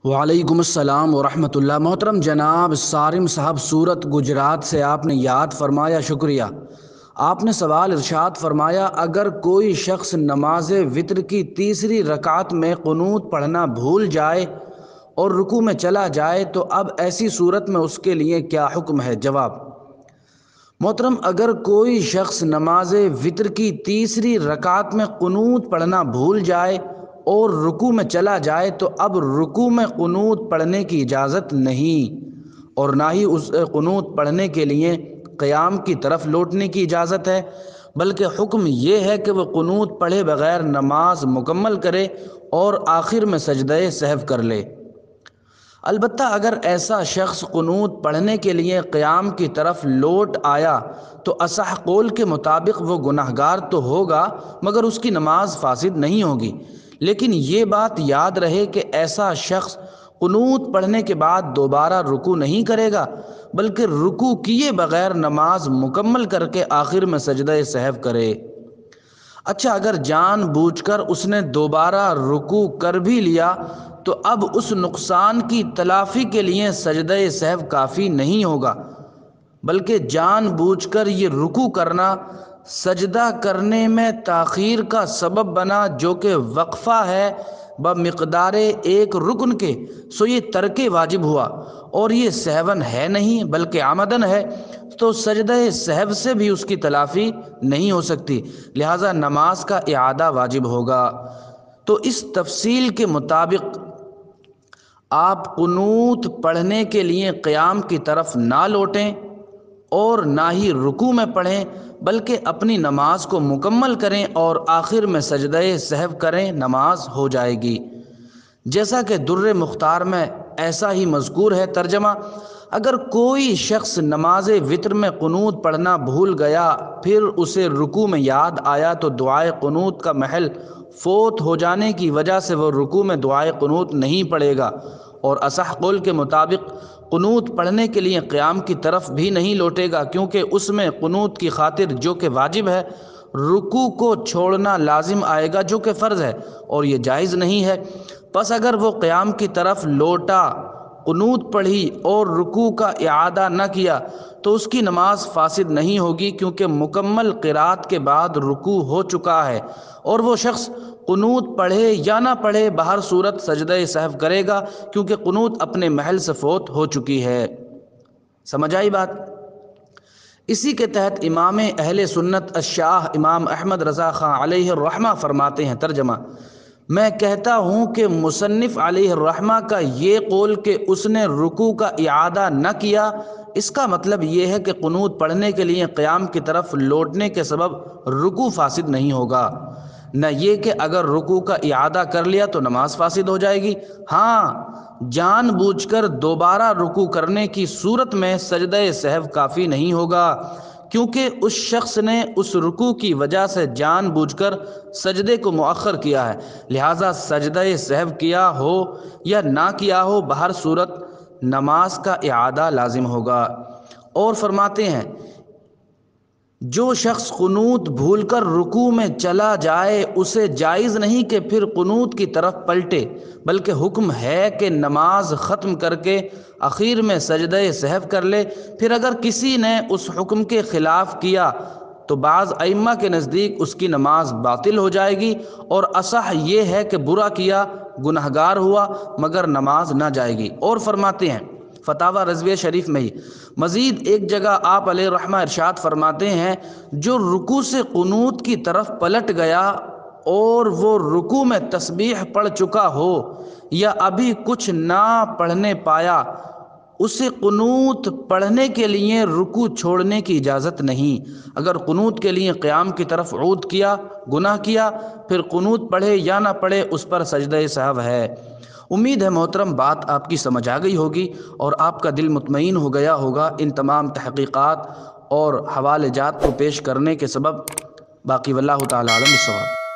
وعلیکم السلام ورحمۃ اللہ۔ محترم جناب صارم صاحب سورت گجرات سے آپ نے یاد فرمایا، شکریہ۔ آپ نے سوال ارشاد فرمایا، اگر کوئی شخص نماز وتر کی تیسری رکعت میں قنوت پڑھنا بھول جائے اور رکوع میں چلا جائے تو اب ایسی صورت میں اس کے لیے کیا حکم ہے؟ جواب: محترم، اگر کوئی شخص نماز وتر کی تیسری رکعت میں قنوت پڑھنا بھول جائے اور رکوع میں چلا جائے تو اب رکوع میں قنوت پڑھنے کی اجازت نہیں، اور نہ ہی اس قنوت پڑھنے کے لیے قیام کی طرف لوٹنے کی اجازت ہے، بلکہ حکم یہ ہے کہ وہ قنوت پڑھے بغیر نماز مکمل کرے اور آخر میں سجدہ سہو کر لے۔ البتہ اگر ایسا شخص قنوت پڑھنے کے لیے قیام کی طرف لوٹ آیا تو اصح قول کے مطابق وہ گناہگار تو ہوگا مگر اس کی نماز فاسد نہیں ہوگی، لیکن یہ بات یاد رہے کہ ایسا شخص قنوت پڑھنے کے بعد دوبارہ رکوع نہیں کرے گا، بلکہ رکوع کیے بغیر نماز مکمل کر کے آخر میں سجدہ سہو کرے۔ اچھا، اگر جان بوجھ کر اس نے دوبارہ رکوع کر بھی لیا تو اب اس نقصان کی تلافی کے لیے سجدہ سہو کافی نہیں ہوگا، بلکہ جان بوجھ کر یہ رکوع کرنا سجدہ کرنے میں تاخیر کا سبب بنا، جو کہ وقفہ ہے بمقدار ایک رکن کے، سو یہ ترک واجب ہوا، اور یہ سہون ہے نہیں بلکہ عمدن ہے، تو سجدہ سہو سے بھی اس کی تلافی نہیں ہو سکتی، لہذا نماز کا اعادہ واجب ہوگا۔ تو اس تفصیل کے مطابق آپ قنوت پڑھنے کے لیے قیام کی طرف نہ لوٹیں اور نہ ہی رکوع میں پڑھیں، بلکہ اپنی نماز کو مکمل کریں اور آخر میں سجدہ سہو کریں، نماز ہو جائے گی۔ جیسا کہ در مختار میں ایسا ہی مذکور ہے۔ ترجمہ: اگر کوئی شخص نماز وتر میں قنوت پڑھنا بھول گیا، پھر اسے رکوع میں یاد آیا تو دعائے قنوت کا محل فوت ہو جانے کی وجہ سے وہ رکوع میں دعائے قنوت نہیں پڑھے گا، اور اصح قول کے مطابق قنوت پڑھنے کے لیے قیام کی طرف بھی نہیں لوٹے گا، کیونکہ اس میں قنوت کی خاطر جو کہ واجب ہے رکوع کو چھوڑنا لازم آئے گا، جو کہ فرض ہے، اور یہ جائز نہیں ہے۔ پس اگر وہ قیام کی طرف لوٹا، قنوت پڑھی اور رکوع کا اعادہ نہ کیا تو اس کی نماز فاسد نہیں ہوگی، کیونکہ مکمل قرات کے بعد رکوع ہو چکا ہے، اور وہ شخص قنوت پڑھے یا نہ پڑھے بہر صورت سجدہ سہو کرے گا، کیونکہ قنوت اپنے محل سے فوت ہو چکی ہے۔ سمجھ آئی بات؟ اسی کے تحت امام اہل سنت الشاہ امام احمد رضا خاں علیہ الرحمہ فرماتے ہیں۔ ترجمہ: میں کہتا ہوں کہ مصنف علیہ الرحمہ کا یہ قول کہ اس نے رکوع کا اعادہ نہ کیا، اس کا مطلب یہ ہے کہ قنوت پڑھنے کے لیے قیام کی طرف لوٹنے کے سبب رکوع فاسد نہیں ہوگا، نہ یہ کہ اگر رکوع کا اعادہ کر لیا تو نماز فاسد ہو جائے گی۔ ہاں، جان بوجھ کر دوبارہ رکوع کرنے کی صورت میں سجدہ سہو کافی نہیں ہوگا، کیونکہ اس شخص نے اس رکوع کی وجہ سے جان بوجھ کر سجدے کو مؤخر کیا ہے، لہٰذا سجدہ سہو کیا ہو یا نہ کیا ہو بہر صورت نماز کا اعادہ لازم ہوگا۔ اور فرماتے ہیں، جو شخص قنوت بھول کر رکوع میں چلا جائے اسے جائز نہیں کہ پھر قنوت کی طرف پلٹے، بلکہ حکم ہے کہ نماز ختم کر کے اخیر میں سجدہ سہو کر لے۔ پھر اگر کسی نے اس حکم کے خلاف کیا تو بعض ائمہ کے نزدیک اس کی نماز باطل ہو جائے گی، اور اصح یہ ہے کہ برا کیا، گنہگار ہوا، مگر نماز نہ جائے گی۔ اور فرماتے ہیں فتاوی رضویہ شریف میں ہی مزید ایک جگہ آپ علیہ الرحمہ ارشاد فرماتے ہیں، جو رکوع سے قنوت کی طرف پلٹ گیا اور وہ رکوع میں تسبیح پڑھ چکا ہو یا ابھی کچھ نہ پڑھنے پایا، اسے قنوت پڑھنے کے لیے رکوع چھوڑنے کی اجازت نہیں۔ اگر قنوت کے لیے قیام کی طرف عود کیا، گناہ کیا، پھر قنوت پڑھے یا نہ پڑھے اس پر سجدہ سہو ہے۔ امید ہے محترم بات آپ کی سمجھ آ گئی ہوگی اور آپ کا دل مطمئن ہو گیا ہوگا ان تمام تحقیقات اور حوالے جات کو پیش کرنے کے سبب۔ باقی واللہ تعالی عالم بالصواب۔